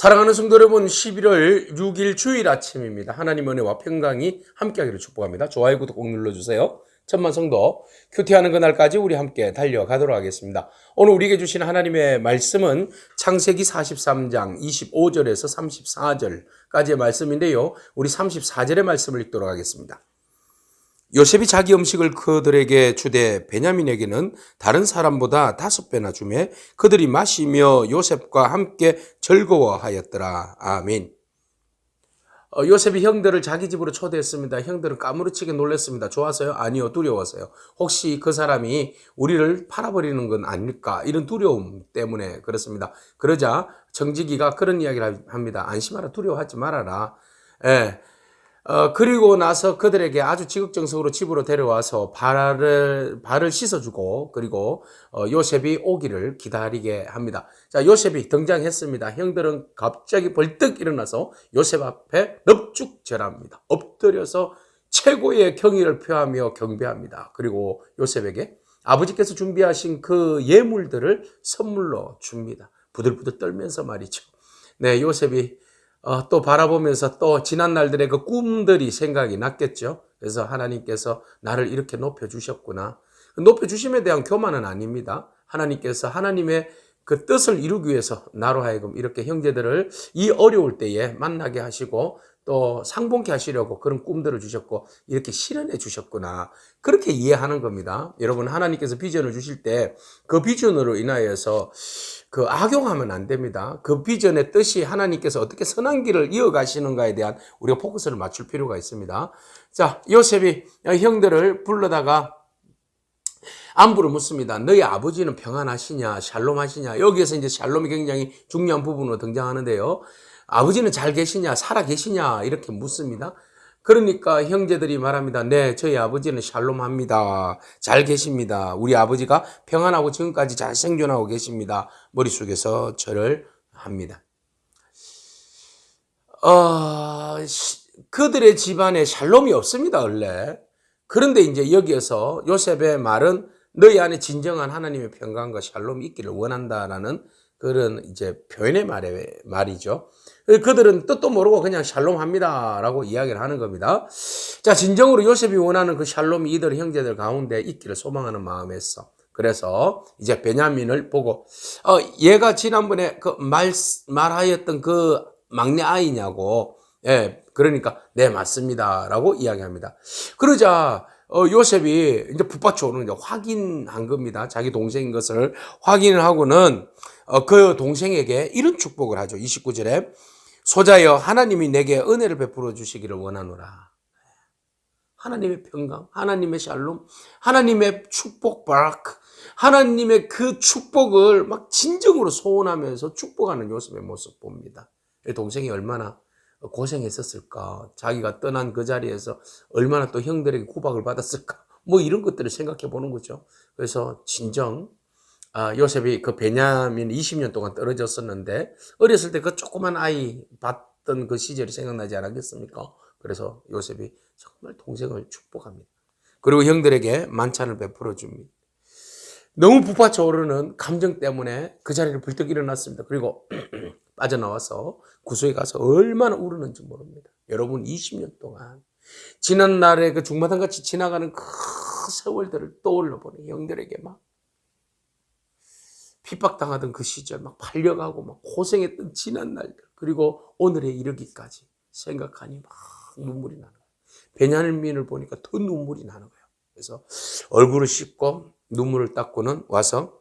사랑하는 성도 여러분, 11월 6일 주일 아침입니다. 하나님 은혜와 평강이 함께하기를 축복합니다. 좋아요, 구독 꼭 눌러주세요. 천만 성도 큐티하는 그날까지 우리 함께 달려가도록 하겠습니다. 오늘 우리에게 주신 하나님의 말씀은 창세기 43장 25절에서 34절까지의 말씀인데요. 우리 34절의 말씀을 읽도록 하겠습니다. 요셉이 자기 음식을 그들에게 주되 베냐민에게는 다른 사람보다 5배나 주매 그들이 마시며 요셉과 함께 즐거워하였더라. 아멘. 요셉이 형들을 자기 집으로 초대했습니다. 형들은 까무러치게 놀랐습니다. 좋아서요? 아니요, 두려워서요. 혹시 그 사람이 우리를 팔아버리는 건 아닐까? 이런 두려움 때문에 그렇습니다. 그러자 정직이가 그런 이야기를 합니다. 안심하라, 두려워하지 말아라. 예. 그리고 나서 그들에게 아주 지극정성으로 집으로 데려와서 발을 씻어주고, 그리고 요셉이 오기를 기다리게 합니다. 자, 요셉이 등장했습니다. 형들은 갑자기 벌떡 일어나서 요셉 앞에 넙죽 절합니다. 엎드려서 최고의 경의를 표하며 경배합니다. 그리고 요셉에게 아버지께서 준비하신 그 예물들을 선물로 줍니다. 부들부들 떨면서 말이죠. 네, 요셉이 또 바라보면서 또 지난 날들의 그 꿈들이 생각이 났겠죠. 그래서 하나님께서 나를 이렇게 높여주셨구나. 높여주심에 대한 교만은 아닙니다. 하나님께서 하나님의 그 뜻을 이루기 위해서 나로 하여금 이렇게 형제들을 이 어려울 때에 만나게 하시고 또 상봉케 하시려고 그런 꿈들을 주셨고 이렇게 실현해 주셨구나. 그렇게 이해하는 겁니다. 여러분, 하나님께서 비전을 주실 때 그 비전으로 인하여서 그 악용하면 안 됩니다. 그 비전의 뜻이 하나님께서 어떻게 선한 길을 이어가시는가에 대한 우리가 포커스를 맞출 필요가 있습니다. 자, 요셉이 형들을 불러다가 안부를 묻습니다. 너희 아버지는 평안하시냐, 샬롬하시냐. 여기에서 이제 샬롬이 굉장히 중요한 부분으로 등장하는데요. 아버지는 잘 계시냐, 살아 계시냐 이렇게 묻습니다. 그러니까 형제들이 말합니다. 네, 저희 아버지는 샬롬합니다. 잘 계십니다. 우리 아버지가 평안하고 지금까지 잘 생존하고 계십니다. 머릿속에서 절을 합니다. 그들의 집안에 샬롬이 없습니다, 원래. 그런데 이제 여기에서 요셉의 말은 너희 안에 진정한 하나님의 평강과 샬롬이 있기를 원한다라는 그런 이제 표현의 말이죠. 그들은 뜻도 모르고 그냥 샬롬합니다라고 이야기를 하는 겁니다. 자, 진정으로 요셉이 원하는 그 샬롬이 이들 형제들 가운데 있기를 소망하는 마음에서 그래서 이제 베냐민을 보고 얘가 지난번에 그 말하였던 그 막내 아이냐고. 예, 그러니까 네, 맞습니다라고 이야기합니다. 그러자 요셉이 이제 북받쳐 오는 게 확인한 겁니다. 자기 동생인 것을 확인을 하고는 그 동생에게 이런 축복을 하죠. 29절에 소자여 하나님이 내게 은혜를 베풀어 주시기를 원하노라. 하나님의 평강, 하나님의 샬롬, 하나님의 축복 바라크, 하나님의 그 축복을 막 진정으로 소원하면서 축복하는 요셉의 모습 봅니다. 동생이 얼마나 고생했었을까, 자기가 떠난 그 자리에서 얼마나 또 형들에게 구박을 받았을까, 뭐 이런 것들을 생각해 보는 거죠. 그래서 진정 요셉이 그 베냐민 20년 동안 떨어졌었는데 어렸을 때 그 조그만 아이 봤던 그 시절이 생각나지 않았겠습니까? 그래서 요셉이 정말 동생을 축복합니다. 그리고 형들에게 만찬을 베풀어 줍니다. 너무 북받쳐 오르는 감정 때문에 그 자리를 불떡 일어났습니다. 그리고 빠져나와서 구석에 가서 얼마나 울었는지 모릅니다. 여러분, 20년 동안 지난 날에 그 중마당같이 지나가는 그 세월들을 떠올려 보니 형들에게 막 핍박당하던 그 시절, 막 팔려가고 막 고생했던 지난 날들, 그리고 오늘에 이르기까지 생각하니 막 눈물이 나는 거예요. 베냐민을 보니까 더 눈물이 나는 거예요. 그래서 얼굴을 씻고 눈물을 닦고는 와서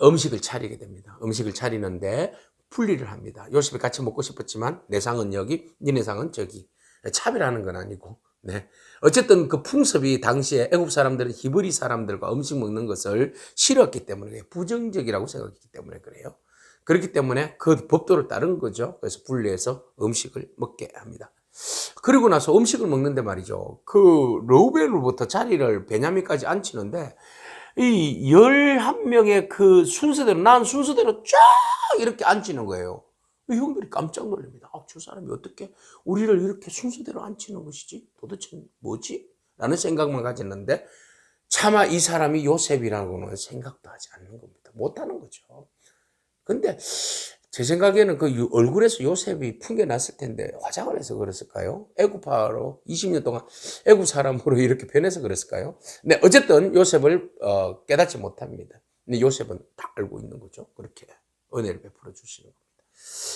음식을 차리게 됩니다. 음식을 차리는데 분리를 합니다. 요셉이 같이 먹고 싶었지만 내 상은 여기, 니네 상은 저기. 차별하는 건 아니고. 네. 어쨌든 그 풍습이 당시에 애굽 사람들은 히브리 사람들과 음식 먹는 것을 싫었기 때문에, 부정적이라고 생각했기 때문에 그래요. 그렇기 때문에 그 법도를 따른 거죠. 그래서 분리해서 음식을 먹게 합니다. 그리고 나서 음식을 먹는데 말이죠. 그 르우벤으로부터 자리를 베냐민까지 앉히는데 이 11명의 그 순서대로, 난 순서대로 쫙 이렇게 앉히는 거예요. 형들이 깜짝 놀랍니다. 저 사람이 어떻게 우리를 이렇게 순서대로 앉히는 것이지? 도대체 뭐지? 라는 생각만 가졌는데 차마 이 사람이 요셉이라고는 생각도 하지 않는 겁니다. 못하는 거죠. 근데 제 생각에는 그 얼굴에서 요셉이 풍겨났을 텐데 화장을 해서 그랬을까요? 애굽파로 20년 동안 애굽 사람으로 이렇게 변해서 그랬을까요? 네, 어쨌든 요셉을 깨닫지 못합니다. 근데 요셉은 다 알고 있는 거죠. 그렇게 은혜를 베풀어 주시는 겁니다.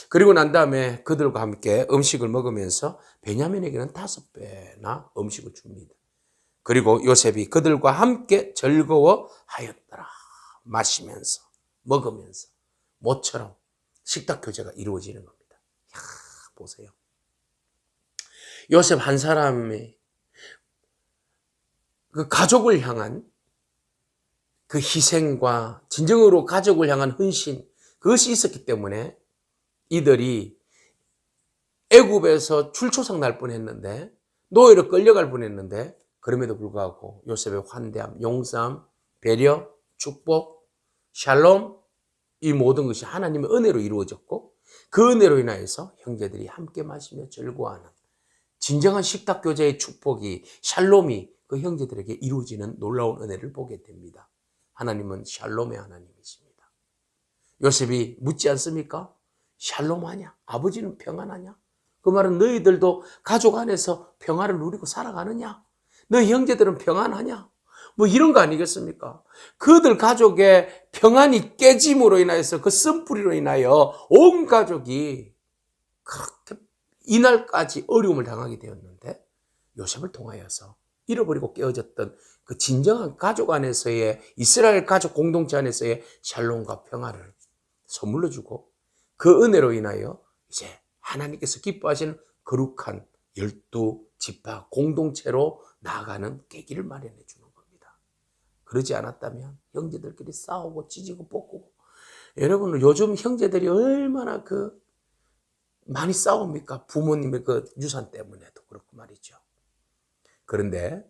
그리고 난 다음에 그들과 함께 음식을 먹으면서 베냐민에게는 5배나 음식을 줍니다. 그리고 요셉이 그들과 함께 즐거워하였더라. 마시면서 먹으면서 모처럼 식탁 교제가 이루어지는 겁니다. 야, 보세요. 요셉 한 사람이 그 가족을 향한 그 희생과 진정으로 가족을 향한 헌신, 그것이 있었기 때문에 이들이 애굽에서 출초상 날 뻔했는데, 노예로 끌려갈 뻔했는데, 그럼에도 불구하고 요셉의 환대함, 용서함, 배려, 축복, 샬롬, 이 모든 것이 하나님의 은혜로 이루어졌고, 그 은혜로 인하여서 형제들이 함께 마시며 즐거워하는 진정한 식탁 교제의 축복이, 샬롬이 그 형제들에게 이루어지는 놀라운 은혜를 보게 됩니다. 하나님은 샬롬의 하나님이십니다. 요셉이 묻지 않습니까? 샬롬하냐? 아버지는 평안하냐? 그 말은 너희들도 가족 안에서 평안을 누리고 살아가느냐? 너희 형제들은 평안하냐? 뭐 이런 거 아니겠습니까? 그들 가족의 평안이 깨짐으로 인하여서 그 쓴뿌리로 인하여 온 가족이 그렇게 이날까지 어려움을 당하게 되었는데, 요셉을 통하여서 잃어버리고 깨어졌던 그 진정한 가족 안에서의, 이스라엘 가족 공동체 안에서의 샬롬과 평화를 선물로 주고, 그 은혜로 인하여 이제 하나님께서 기뻐하시는 거룩한 12지파 공동체로 나아가는 계기를 마련해 주는 겁니다. 그러지 않았다면 형제들끼리 싸우고 찢고 뽑고, 여러분 요즘 형제들이 얼마나 많이 싸웁니까? 부모님의 그 유산 때문에도 그렇고 말이죠. 그런데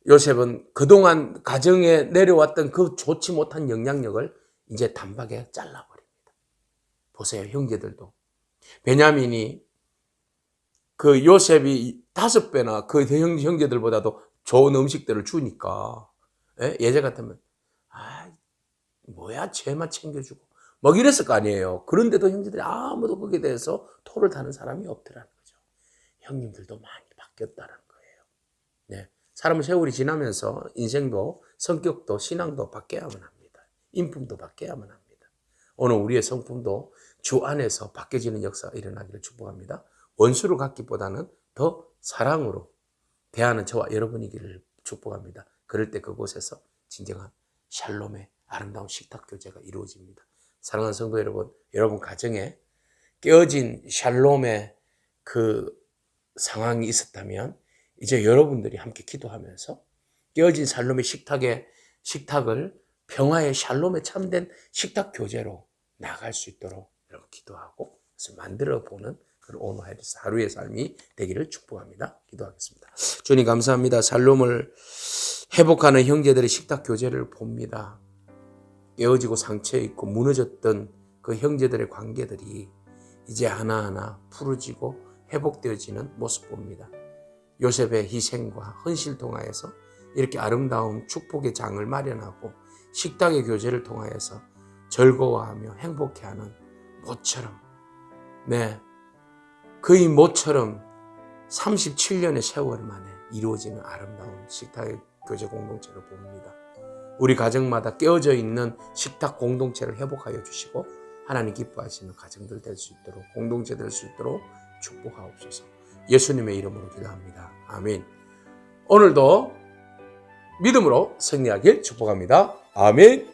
요셉은 그동안 가정에 내려왔던 그 좋지 못한 영향력을 이제 단박에 잘라버립니다. 보세요, 형제들도. 베냐민이 그 요셉이 5배나 그 형제들보다도 좋은 음식들을 주니까, 예제 같으면, 뭐야, 쟤만 챙겨주고. 막 이랬을 거 아니에요. 그런데도 형제들이 아무도 거기에 대해서 토를 다는 사람이 없더라는 거죠. 형님들도 많이 바뀌었다는 거예요. 네. 사람은 세월이 지나면서 인생도 성격도 신앙도 바뀌어야만 합니다. 인품도 바뀌어야만 합니다. 오늘 우리의 성품도 주 안에서 바뀌어지는 역사가 일어나기를 축복합니다. 원수를 갖기보다는 더 사랑으로 대하는 저와 여러분이기를 축복합니다. 그럴 때 그곳에서 진정한 샬롬의 아름다운 식탁 교제가 이루어집니다. 사랑하는 성도 여러분, 여러분 가정에 깨어진 샬롬의 그 상황이 있었다면 이제 여러분들이 함께 기도하면서 깨어진 샬롬의 식탁을 평화의 샬롬에 참된 식탁 교제로 나아갈 수 있도록 여러분 기도하고 그래서 만들어보는 그런 오늘 하루의 삶이 되기를 축복합니다. 기도하겠습니다. 주님 감사합니다. 샬롬을 회복하는 형제들의 식탁 교제를 봅니다. 깨어지고 상처 있고 무너졌던 그 형제들의 관계들이 이제 하나하나 풀어지고 회복되어지는 모습 봅니다. 요셉의 희생과 헌신을 통하여서 이렇게 아름다운 축복의 장을 마련하고 식탁의 교제를 통하여서 즐거워하며 행복해하는 모처럼, 거의 모처럼 37년의 세월 만에 이루어지는 아름다운 식탁의 교제 공동체를 봅니다. 우리 가정마다 깨어져 있는 식탁 공동체를 회복하여 주시고 하나님 기뻐하시는 가정들 될 수 있도록, 공동체 될 수 있도록 축복하옵소서. 예수님의 이름으로 기도합니다. 아멘. 오늘도 믿음으로 승리하길 축복합니다. 아멘.